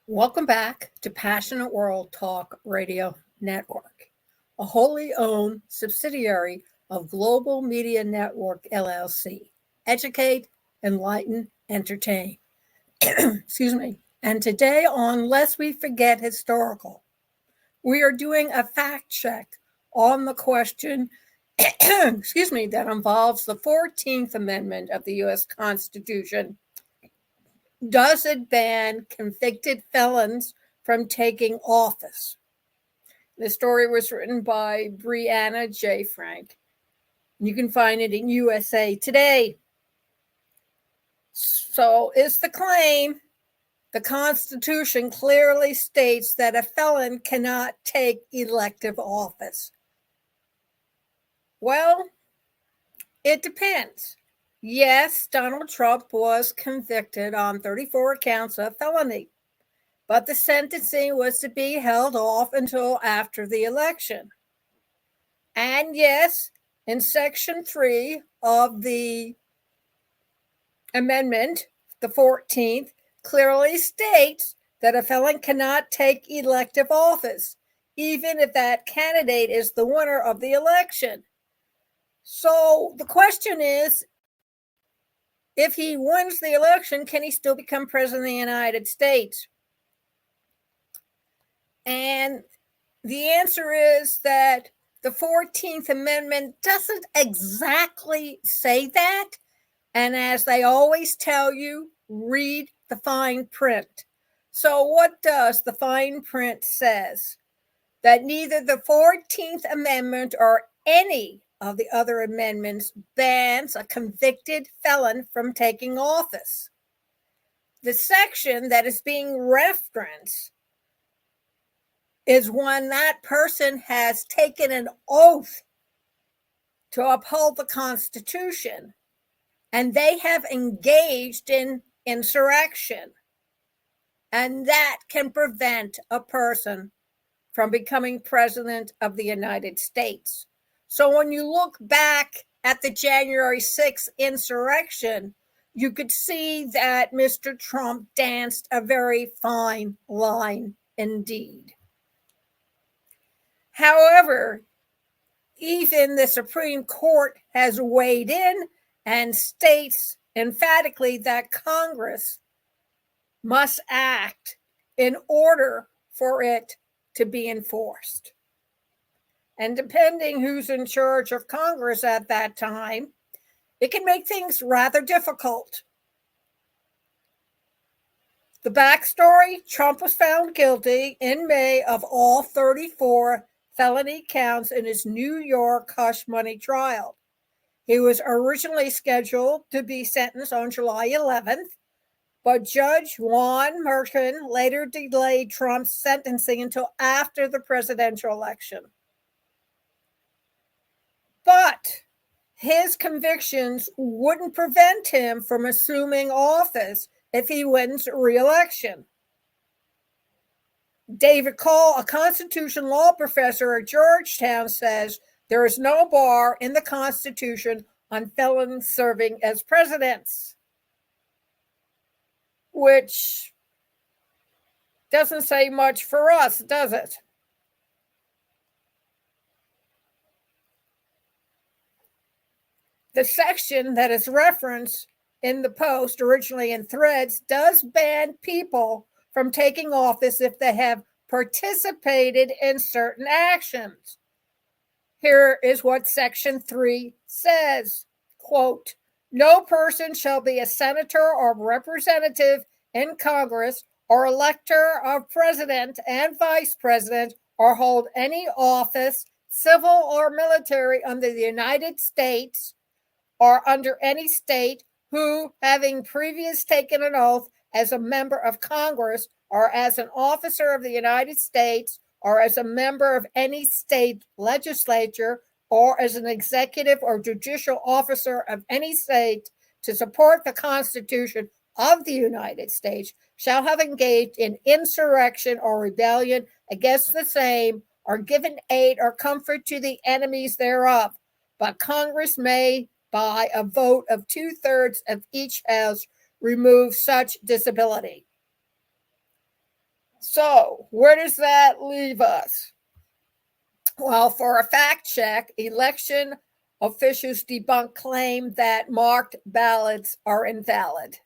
Welcome back to Passionate World Talk Radio Network, a wholly owned subsidiary of Global Media Network LLC. Educate, enlighten, entertain. Excuse me. And today on Lest We Forget Historical, we are doing a fact check on the question, that involves the 14th Amendment of the U.S. Constitution. Does it ban convicted felons from taking office? The story was written by Brianna J. Frank. You can find it in USA Today. So is the claim the Constitution clearly states that a felon cannot take elective office? Well, it depends. Yes, Donald Trump was convicted on 34 counts of felony, but the sentencing was to be held off until after the election. And yes, in Section 3 of the amendment, the 14th, clearly states that a felon cannot take elective office, even if that candidate is the winner of the election. So the question is, if he wins the election, can he still become president of the United States? And the answer is that the 14th Amendment doesn't exactly say that. And as they always tell you, read the fine print. So what does the fine print says? That neither the 14th Amendment or any of the other amendments bans a convicted felon from taking office. The section that is being referenced is when that person has taken an oath to uphold the Constitution and they have engaged in insurrection. And that can prevent a person from becoming president of the United States. So when you look back at the January 6th insurrection, you could see that Mr. Trump danced a very fine line indeed. However, even the Supreme Court has weighed in and states emphatically that Congress must act in order for it to be enforced. And depending who's in charge of Congress at that time, it can make things rather difficult. The backstory: Trump was found guilty in May of all 34 felony counts in his New York hush money trial. He was originally scheduled to be sentenced on July 11th, but Judge Juan Merchan later delayed Trump's sentencing until after the presidential election. But his convictions wouldn't prevent him from assuming office if he wins re-election. David Cole, a Constitution law professor at Georgetown, says there is no bar in the Constitution on felons serving as presidents, which doesn't say much for us, does it? The section that is referenced in the post, originally in Threads, does ban people from taking office if they have participated in certain actions. Here is what Section 3 says, quote, "No person shall be a senator or representative in Congress or elector of president and vice president or hold any office, civil or military, under the United States or under any state, who, having previously taken an oath as a member of Congress or as an officer of the United States or as a member of any state legislature or as an executive or judicial officer of any state to support the Constitution of the United States, shall have engaged in insurrection or rebellion against the same or given aid or comfort to the enemies thereof. But Congress may, by a vote of 2/3 of each house, remove such disability." So, where does that leave us? Well, for a fact check, election officials debunk claim that marked ballots are invalid.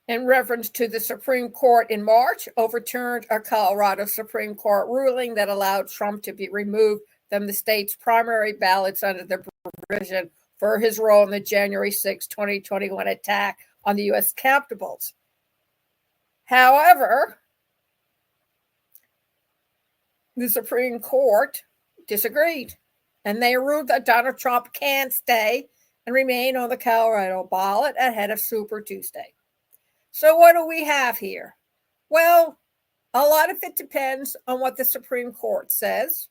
In reference to the Supreme Court in March, overturned a Colorado Supreme Court ruling that allowed Trump to be removed from the state's primary ballots under the provision for his role in the January 6, 2021 attack on the U.S. Capitals. However, the Supreme Court disagreed, and they ruled that Donald Trump can stay and remain on the Colorado ballot ahead of Super Tuesday. So what do we have here? Well, a lot of it depends on what the Supreme Court says,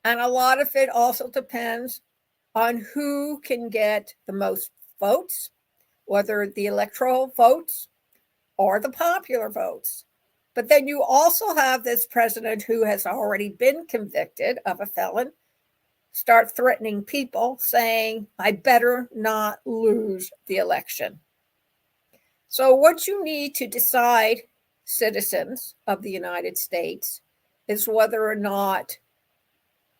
and a lot of it also depends on who can get the most votes, whether the electoral votes or the popular votes. But then you also have this president who has already been convicted of a felon start threatening people, saying, I better not lose the election. So what you need to decide, citizens of the United States, is whether or not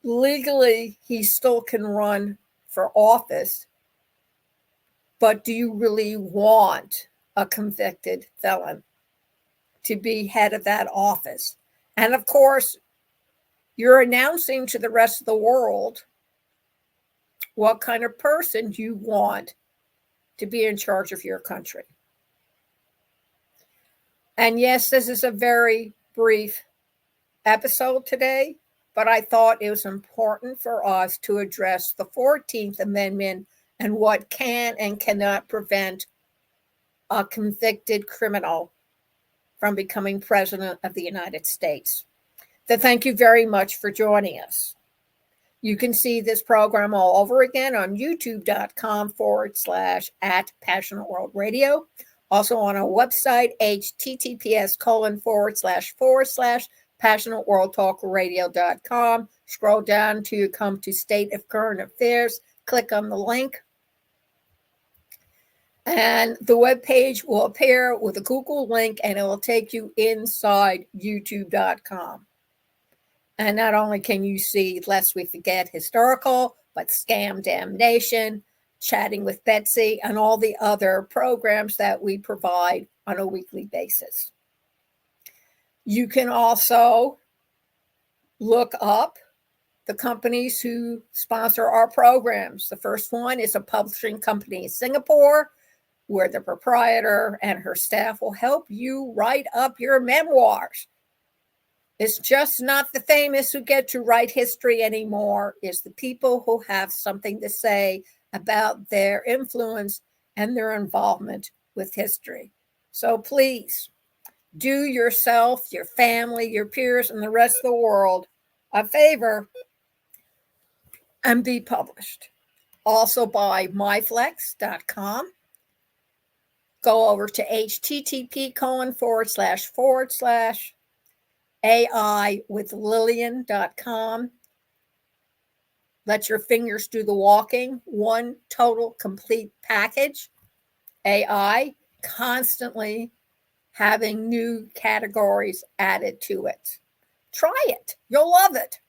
legally he still can run for office, but do you really want a convicted felon to be head of that office? And of course, you're announcing to the rest of the world what kind of person you want to be in charge of your country. And yes, this is a very brief episode today, but I thought it was important for us to address the 14th Amendment and what can and cannot prevent a convicted criminal from becoming president of the United States. So thank you very much for joining us. You can see this program all over again on youtube.com/@PassionateWorldRadio. Also on our website, https://passionateworldtalkradio.com. Scroll down till you come to State of Current Affairs. Click on the link. And the web page will appear with a Google link, and it will take you inside youtube.com. And not only can you see Lest We Forget Historical, but Scam Damnation, Chatting with Betsy, and all the other programs that we provide on a weekly basis. You can also look up the companies who sponsor our programs. The first one is a publishing company in Singapore, where the proprietor and her staff will help you write up your memoirs. It's just not the famous who get to write history anymore. It's the people who have something to say about their influence and their involvement with history. So please do yourself, your family, your peers, and the rest of the world a favor and be published. Also by myflex.com. Go over to http://AIwithlillian.com. Let your fingers do the walking. One total complete package. AI constantly having new categories added to it. Try it. You'll love it.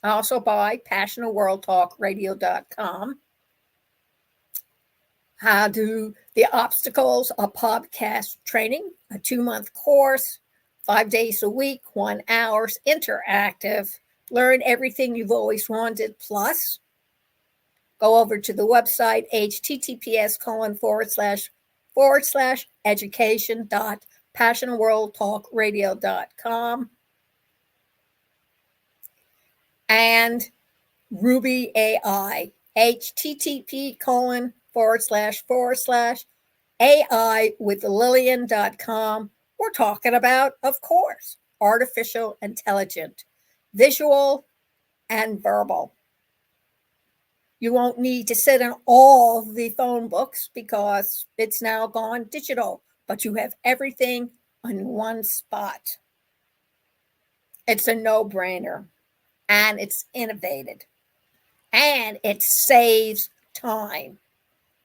Also by PassionateWorldTalkRadio.com. How do the obstacles of podcast training, a 2-month course, 5 days a week, 1 hour, interactive. Learn everything you've always wanted. Plus, go over to the website, https://education.passionworldtalkradio.com. And Ruby AI, http://AIwithlillian.com. We're talking about, of course, artificial intelligence, visual and verbal. You won't need to sit in all the phone books because it's now gone digital, but you have everything on one spot. It's a no-brainer, and it's innovated, and it saves time.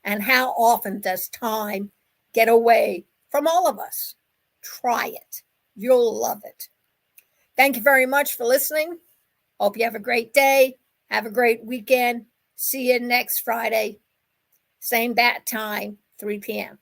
And how often does time get away from all of us. Try it. You'll love it. Thank you very much for listening. Hope you have a great day. Have a great weekend. See you next Friday. Same bat time, 3 p.m.